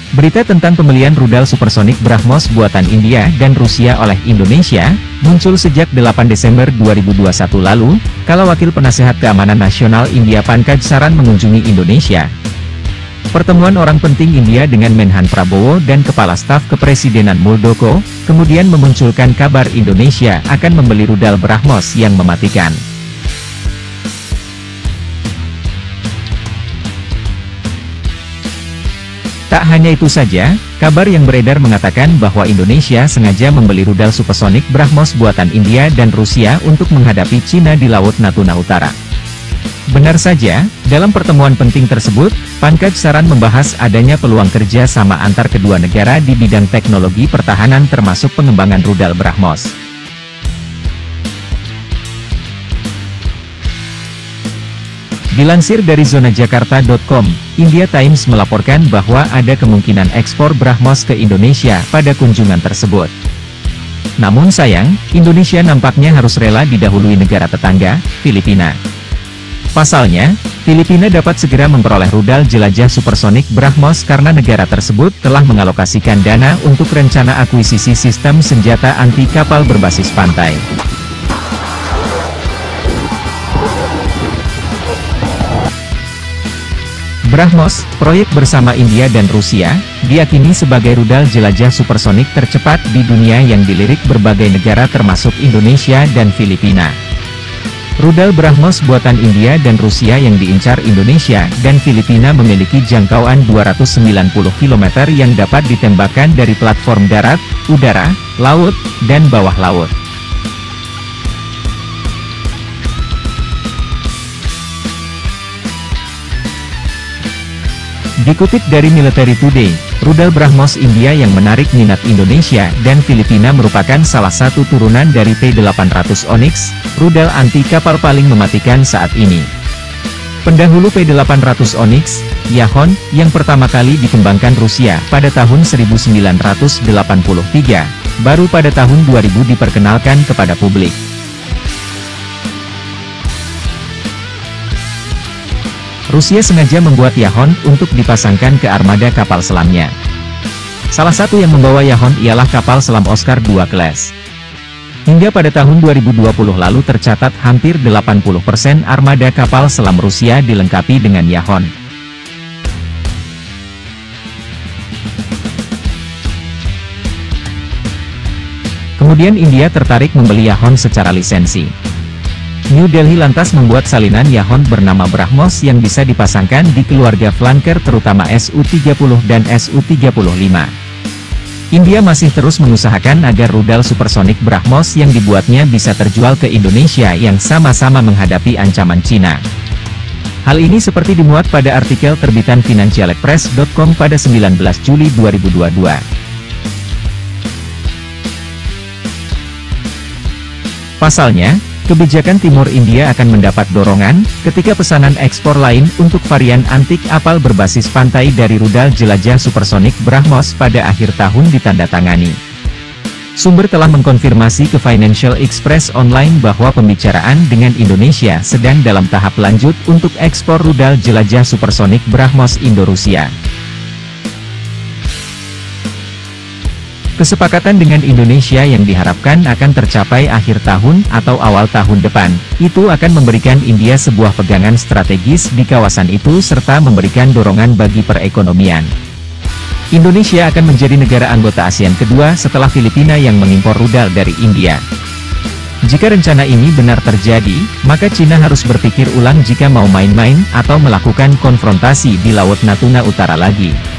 Berita tentang pembelian rudal supersonik BrahMos buatan India dan Rusia oleh Indonesia, muncul sejak 8 Desember 2021 lalu, kala Wakil Penasehat Keamanan Nasional India Pankaj Saran mengunjungi Indonesia. Pertemuan orang penting India dengan Menhan Prabowo dan Kepala Staf Kepresidenan Muldoko, kemudian memunculkan kabar Indonesia akan membeli rudal BrahMos yang mematikan. Tak hanya itu saja, kabar yang beredar mengatakan bahwa Indonesia sengaja membeli rudal supersonik BrahMos buatan India dan Rusia untuk menghadapi Cina di Laut Natuna Utara. Benar saja, dalam pertemuan penting tersebut, Pankaj Saran membahas adanya peluang kerja sama antar kedua negara di bidang teknologi pertahanan termasuk pengembangan rudal BrahMos. Dilansir dari zonajakarta.com, India Times melaporkan bahwa ada kemungkinan ekspor BrahMos ke Indonesia pada kunjungan tersebut. Namun sayang, Indonesia nampaknya harus rela didahului negara tetangga, Filipina. Pasalnya, Filipina dapat segera memperoleh rudal jelajah supersonik BrahMos karena negara tersebut telah mengalokasikan dana untuk rencana akuisisi sistem senjata anti kapal berbasis pantai. BrahMos, proyek bersama India dan Rusia, diyakini sebagai rudal jelajah supersonik tercepat di dunia yang dilirik berbagai negara termasuk Indonesia dan Filipina. Rudal BrahMos buatan India dan Rusia yang diincar Indonesia dan Filipina memiliki jangkauan 290 km yang dapat ditembakkan dari platform darat, udara, laut, dan bawah laut. Dikutip dari Military Today, rudal BrahMos India yang menarik minat Indonesia dan Filipina merupakan salah satu turunan dari P-800 Onyx, rudal anti kapal paling mematikan saat ini. Pendahulu P-800 Onyx, Yahon, yang pertama kali dikembangkan Rusia pada tahun 1983, baru pada tahun 2000 diperkenalkan kepada publik. Rusia sengaja membuat Yahon untuk dipasangkan ke armada kapal selamnya. Salah satu yang membawa Yahon ialah kapal selam Oscar II class. Hingga pada tahun 2020 lalu tercatat hampir 80% armada kapal selam Rusia dilengkapi dengan Yahon. Kemudian India tertarik membeli Yahon secara lisensi. New Delhi lantas membuat salinan Yahon bernama BrahMos yang bisa dipasangkan di keluarga flanker terutama Su-30 dan Su-35. India masih terus mengusahakan agar rudal supersonik BrahMos yang dibuatnya bisa terjual ke Indonesia yang sama-sama menghadapi ancaman Cina. Hal ini seperti dimuat pada artikel terbitan financialexpress.com pada 19 Juli 2022. Pasalnya, kebijakan Timur India akan mendapat dorongan, ketika pesanan ekspor lain untuk varian anti kapal berbasis pantai dari rudal jelajah supersonik BrahMos pada akhir tahun ditandatangani. Sumber telah mengkonfirmasi ke Financial Express Online bahwa pembicaraan dengan Indonesia sedang dalam tahap lanjut untuk ekspor rudal jelajah supersonik BrahMos Indo-Rusia. Kesepakatan dengan Indonesia yang diharapkan akan tercapai akhir tahun atau awal tahun depan, itu akan memberikan India sebuah pegangan strategis di kawasan itu serta memberikan dorongan bagi perekonomian. Indonesia akan menjadi negara anggota ASEAN kedua setelah Filipina yang mengimpor rudal dari India. Jika rencana ini benar terjadi, maka Cina harus berpikir ulang jika mau main-main atau melakukan konfrontasi di Laut Natuna Utara lagi.